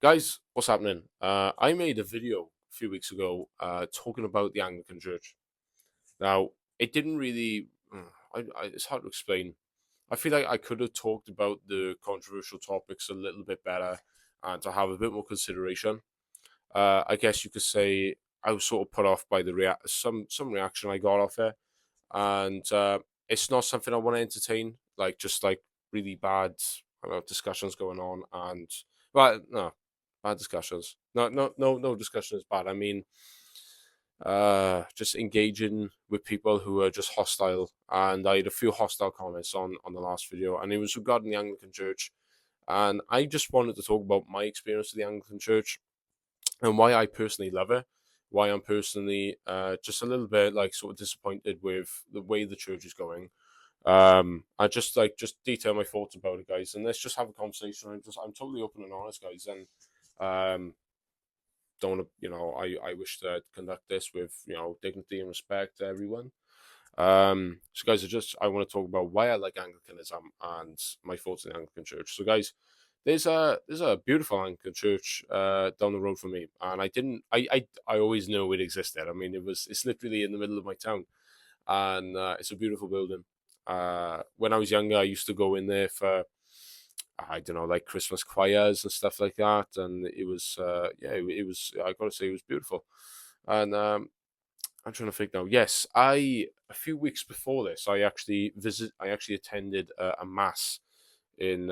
Guys, what's happening? I made a video a few weeks ago talking about the Anglican Church. Now, it didn't really, it's hard to explain. I feel like I could have talked about the controversial topics a little bit better and to have a bit more consideration. I guess you could say I was sort of put off by the some reaction I got off it, and it's not something I want to entertain. Like just like really bad discussions going on, and well, no, bad discussions. No discussion is bad. I mean, just engaging with people who are just hostile, and I had a few hostile comments on the last video, and it was regarding the Anglican Church, and I just wanted to talk about my experience with the Anglican Church and why I personally love it, why I'm personally just a little bit like sort of disappointed with the way the church is going. I just detail my thoughts about it, guys, and let's just have a conversation. I'm totally open and honest, guys, and don't want to I wish to conduct this with dignity and respect to everyone. So guys, I want to talk about why I like Anglicanism and my thoughts on the Anglican Church. So guys, there's a beautiful Anglican church down the road from me, and I always knew it existed. I mean, it's literally in the middle of my town, and it's a beautiful building. When I was younger, I used to go in there for I don't know, like Christmas choirs and stuff like that, and it was it was I gotta say it was beautiful, and I'm trying to think now. Yes, I a few weeks before this, I actually attended a mass in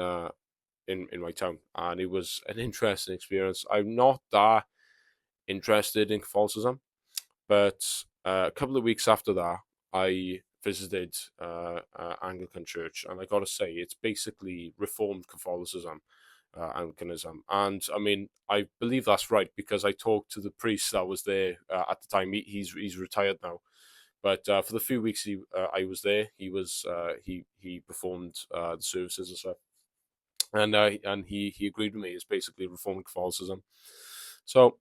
in my town, and it was an interesting experience. I'm not that interested in Catholicism, but a couple of weeks after that, I visited Anglican Church, and I got to say, it's basically Reformed Catholicism, Anglicanism, and I mean, I believe that's right because I talked to the priest that was there at the time. He's retired now, but for the few weeks I was there, he performed the services and stuff, and he agreed with me. It's basically Reformed Catholicism. So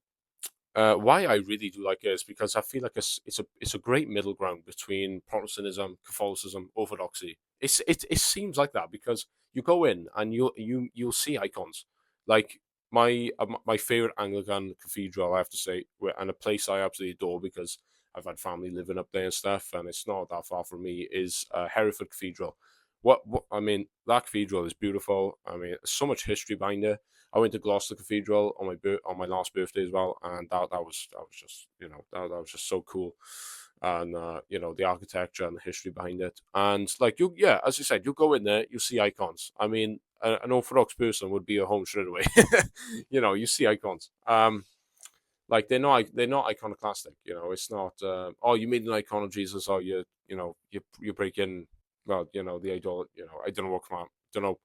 why I really do like it is because I feel like it's a great middle ground between Protestantism, Catholicism, Orthodoxy. It seems like that because you go in and you'll see icons like my favorite Anglican cathedral. I have to say, and a place I absolutely adore because I've had family living up there and stuff, and it's not that far from me. Is Hereford Cathedral. What I mean, that cathedral is beautiful. I mean, so much history behind it. I went to Gloucester Cathedral on my last birthday as well, and that was just that was just so cool, and the architecture and the history behind it, and like as you said, you go in there, you see icons. I mean, an Orthodox person would be at home straight away. You see icons. Like they're not iconoclastic. It's not. Oh, you made an icon of Jesus. Oh, you break in. Well, the idol. I don't know what command. Don't know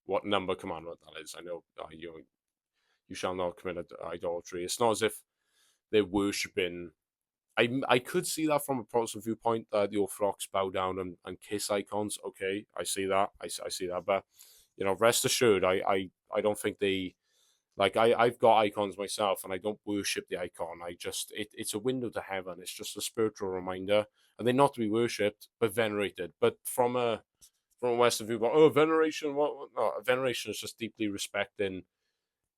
what number commandment that is. I know you shall not commit idolatry. It's not as if they're worshipping. I could see that from a Protestant viewpoint that the Orthodox bow down and kiss icons. Okay, I see that. I see that, but rest assured, I don't think they like I've got icons myself, and I don't worship the icon. It's a window to heaven. It's just a spiritual reminder, and they're not to be worshipped but venerated. But from a Western viewpoint, oh, veneration, what? No, veneration is just deeply respecting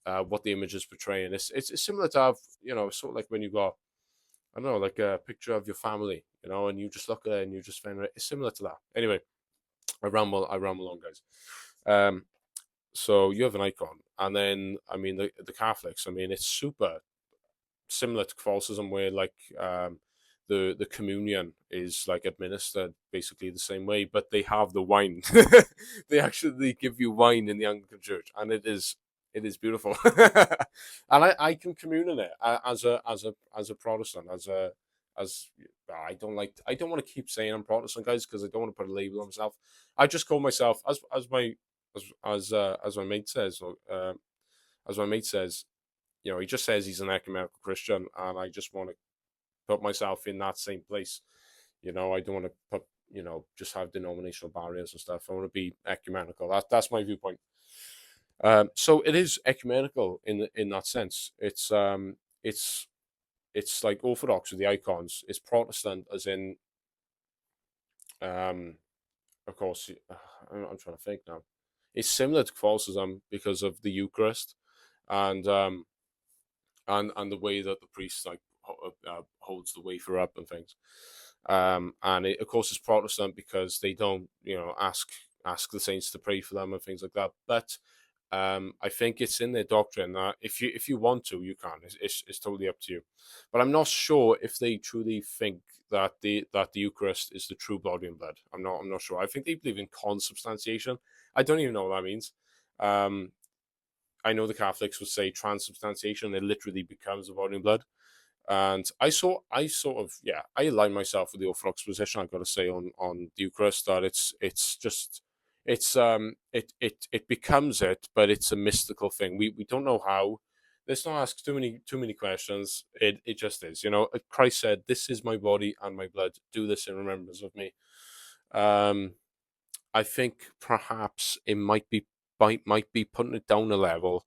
what the image is portraying. It's similar to have sort of like when you got I don't know like a picture of your family, and you just look at it and you just venerate. It's similar to that. Anyway, I ramble on, guys. So you have an icon, and then I mean the Catholics. I mean it's super similar to Catholicism, where like the communion is like administered basically the same way, but they have the wine. They actually give you wine in the Anglican Church, and it is beautiful. And I can commune in it as a Protestant, as I don't want to keep saying I'm Protestant, guys, because I don't want to put a label on myself. I just call myself as my mate says, as my mate says, he just says he's an ecumenical Christian, and I just want to put myself in that same place. I don't want to put, just have denominational barriers and stuff. I want to be ecumenical. That's my viewpoint. So it is ecumenical in that sense. It's like Orthodox with the icons. It's Protestant as in, um, of course. I'm trying to think now. It's similar to Catholicism because of the Eucharist. and the way that the priest like holds the wafer up and things. And it, of course, it's Protestant because they don't, ask the saints to pray for them and things like that. But I think it's in their doctrine that if you want to, you can. It's totally up to you. But I'm not sure if they truly think that the Eucharist is the true body and blood. I'm not sure. I think they believe in consubstantiation. I don't even know what that means. Um, I know the Catholics would say transubstantiation. It literally becomes the body and blood. And I sort of, yeah, I align myself with the Orthodox position. I've got to say on the Eucharist that it's just it becomes it, but it's a mystical thing. We don't know how. Let's not ask too many questions. It just is. Christ said, "This is my body and my blood. Do this in remembrance of me." Um, I think perhaps it might be putting it down a level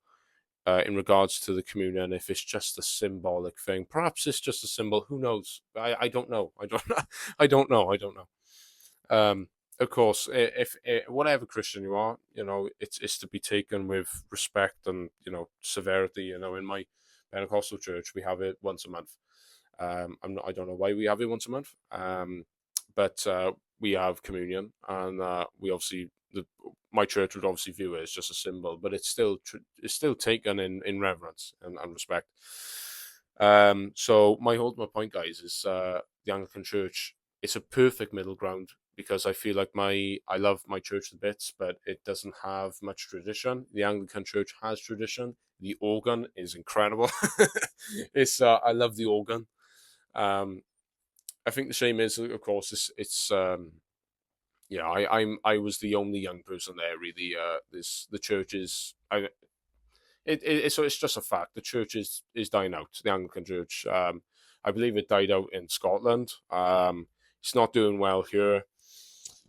in regards to the communion, if it's just a symbolic thing. Perhaps it's just a symbol. Who knows? I don't know. I don't I don't know. I don't know. Of course, if whatever Christian you are, it's to be taken with respect and severity. In my Pentecostal church, we have it once a month. I don't know why we have it once a month. But we have communion, and we obviously my church would obviously view it as just a symbol, but it's still taken in reverence and respect. So my point, guys, is the Anglican Church. It's a perfect middle ground because I feel like I love my church to bits, but it doesn't have much tradition. The Anglican Church has tradition. The organ is incredible. I love the organ. Um, I think the shame is, of course, it's yeah. I was the only young person there. Really, the church is so it's just a fact. The church is dying out. The Anglican Church. I believe it died out in Scotland. It's not doing well here.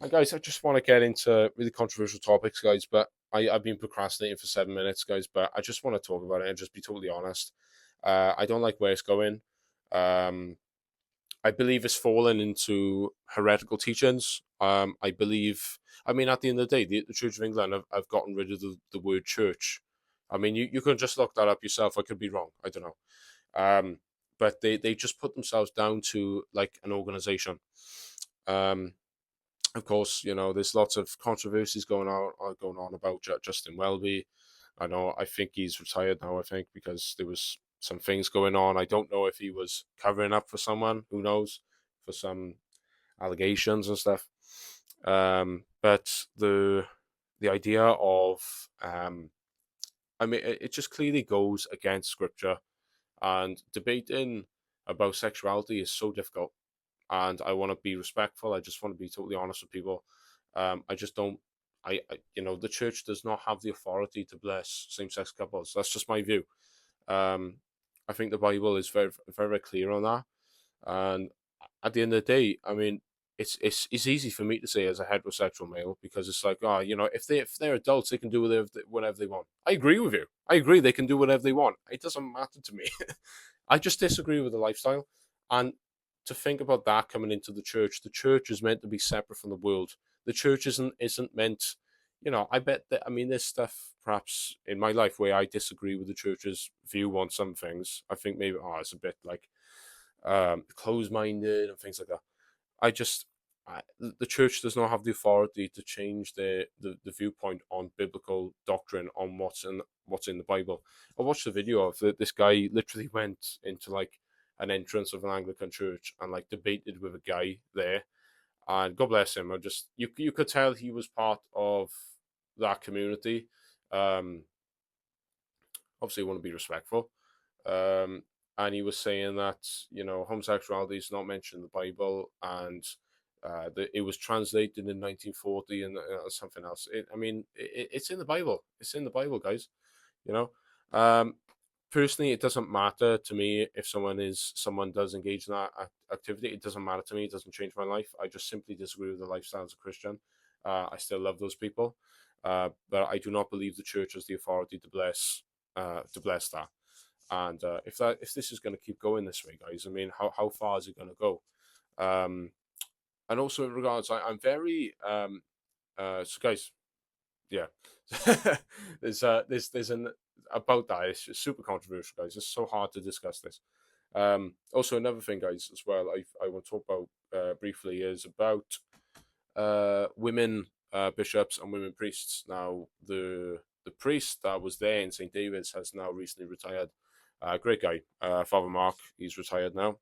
And guys, I just want to get into really controversial topics, guys. But I've been procrastinating for 7 minutes, guys. But I just want to talk about it and just be totally honest. I don't like where it's going. I believe it's fallen into heretical teachings. I mean, at the end of the day, the Church of England have gotten rid of the word church. I mean, you can just look that up yourself. I could be wrong. I don't know. But they just put themselves down to like an organization. Um, of course, there's lots of controversies going on about Justin Welby. I think he's retired now, I think, because there was some things going on. I don't know if he was covering up for someone, who knows, for some allegations and stuff. But the idea of, I mean, it just clearly goes against scripture, and debating about sexuality is so difficult. And I want to be respectful. I just want to be totally honest with people. I just don't. The church does not have the authority to bless same-sex couples. That's just my view. I think the Bible is very, very, very clear on that. And at the end of the day, I mean, it's easy for me to say as a heterosexual male because it's like, if they're adults, they can do whatever they want. I agree with you. I agree they can do whatever they want. It doesn't matter to me. I just disagree with the lifestyle. And to think about that coming into the church is meant to be separate from the world. The church isn't meant, I bet that, I mean, there's stuff perhaps in my life where I disagree with the church's view on some things. I think maybe, it's a bit like closed-minded and things like that. The church does not have the authority to change the viewpoint on biblical doctrine on what's in the Bible. I watched a video of this guy literally went into like an entrance of an Anglican church and like debated with a guy there, and God bless him. You could tell he was part of that community. Um, Obviously, want to be respectful. Um, and he was saying that homosexuality is not mentioned in the Bible, and it was translated in 1940 and something else. It's in the Bible. It's in the Bible, guys. You know. Um, Personally, it doesn't matter to me if someone does engage in that activity. It doesn't matter to me. It doesn't change my life. I just simply disagree with the lifestyle as a Christian. I still love those people, but I do not believe the church has the authority to bless that. And if this is going to keep going this way, guys, I mean, how far is it going to go? Um, and also in regards, I'm very so guys, yeah. There's about that. It's just super controversial, guys. It's so hard to discuss this. Also, another thing, guys, as well, I want to talk about briefly is about women bishops and women priests. Now, the priest that was there in St. David's has now recently retired. Great guy, Father Mark. He's retired now,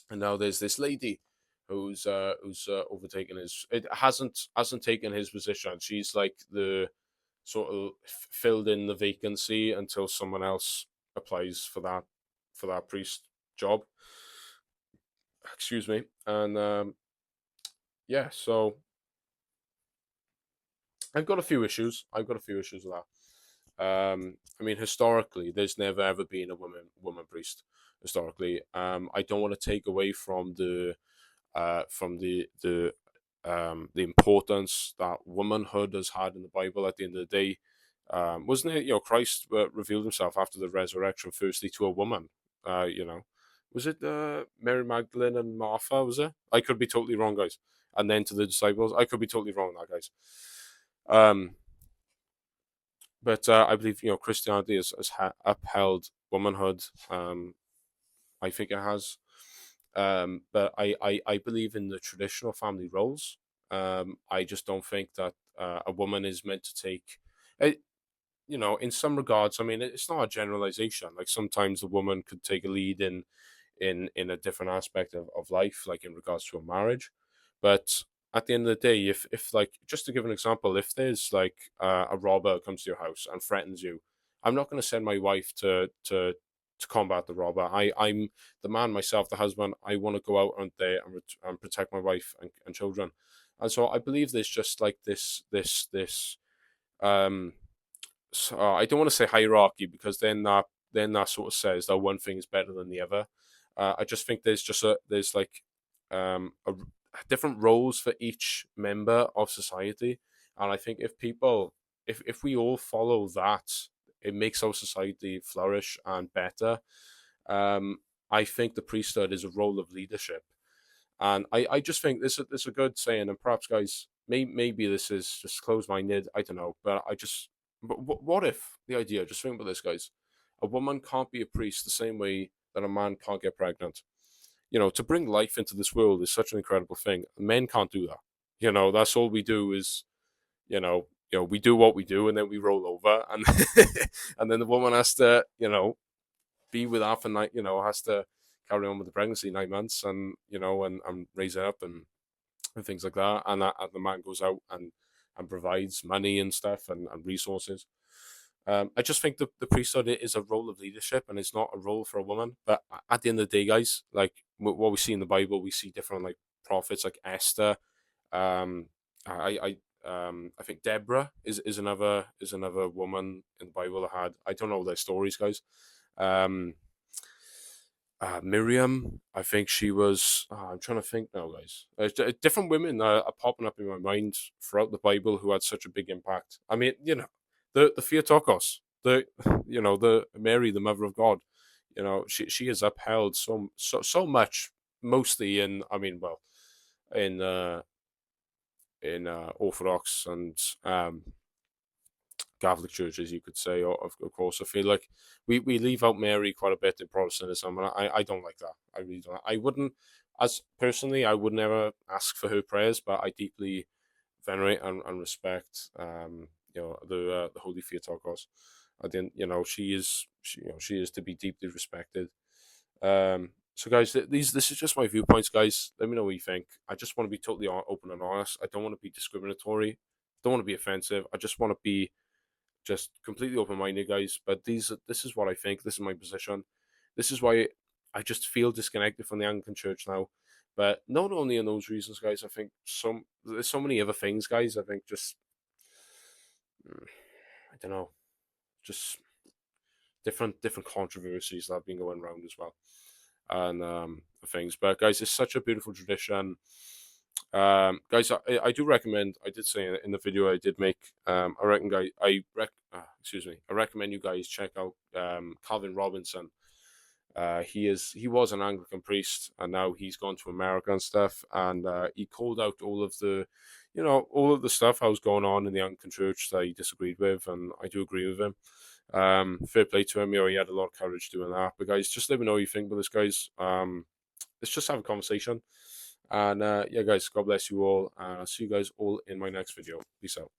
and now there's this lady who's overtaken his. It hasn't taken his position. She's like the sort of filled in the vacancy until someone else applies for that priest job. Excuse me, and yeah, so I've got a few issues. I've got a few issues with that. I mean, historically, there's never ever been a woman priest. Historically, I don't want to take away from the importance that womanhood has had in the Bible. At the end of the day, wasn't it? You know, Christ revealed himself after the resurrection, firstly to a woman. You know, was it Mary Magdalene and Martha? Was it? I could be totally wrong, guys. And then to the disciples, I could be totally wrong, that guys. Um, but I believe Christianity has upheld womanhood. I think it has. But I believe in the traditional family roles. I just don't think that a woman is meant to take it. In some regards, I mean, it's not a generalization. Like sometimes the woman could take a lead in a different aspect of life, like in regards to a marriage. But at the end of the day, if like just to give an example, if there's like a robber comes to your house and threatens you, I'm not going to send my wife to combat the robber. I'm the man myself, the husband. I want to go out on there and protect my wife and children. And so I believe there's just like this um so I don't want to say hierarchy because then that sort of says that one thing is better than the other. I just think there's like a different roles for each member of society, and I think if we all follow that, it makes our society flourish and better. Um, I think the priesthood is a role of leadership, and I just think this is a good saying, and perhaps guys, maybe this is just close minded. I don't know, but but what if the idea? Just think about this, guys. A woman can't be a priest the same way that a man can't get pregnant. To bring life into this world is such an incredible thing. Men can't do that. That's all we do is, we do what we do and then we roll over, and and then the woman has to, be with that for night, has to carry on with the pregnancy 9 months, and and raise it up and things like that, and the man goes out and provides money and stuff and resources. I just think the priesthood is a role of leadership and it's not a role for a woman. But at the end of the day, guys, like what we see in the Bible, we see different like prophets like Esther. Um, I think Deborah is another woman in the Bible that had, I don't know their stories, guys. Um, Miriam, I think she was. I'm trying to think now, guys. Different women are popping up in my mind throughout the Bible who had such a big impact. I mean, the Theotokos, the Mary, the Mother of God. She has upheld so much, mostly in. I mean, well, in Orthodox and Catholic churches, you could say, or of course, I feel like we leave out Mary quite a bit in Protestantism, and I don't like that. I really don't. I wouldn't, as personally, I would never ask for her prayers, but I deeply venerate and respect, the Holy Theotokos. I didn't, she is to be deeply respected. So guys, this is just my viewpoints, guys. Let me know what you think. I just want to be totally open and honest. I don't want to be discriminatory. I don't want to be offensive. I just want to be just completely open-minded, guys. But this is what I think. This is my position. This is why I just feel disconnected from the Anglican Church now. But not only in those reasons, guys. I think there's so many other things, guys. I think just I don't know, just different controversies that have been going around as well, and things. But guys, it's such a beautiful tradition. Guys, I do recommend. I did say in the video I did make. I reckon, guys. Excuse me. I recommend you guys check out Calvin Robinson. He was an Anglican priest, and now he's gone to America and stuff. And he called out all of the stuff that was going on in the Anglican Church that he disagreed with, and I do agree with him. Fair play to him. He had a lot of courage doing that. But guys, just let me know what you think about this, guys. Let's just have a conversation. And yeah, guys, God bless you all. And I'll see you guys all in my next video. Peace out.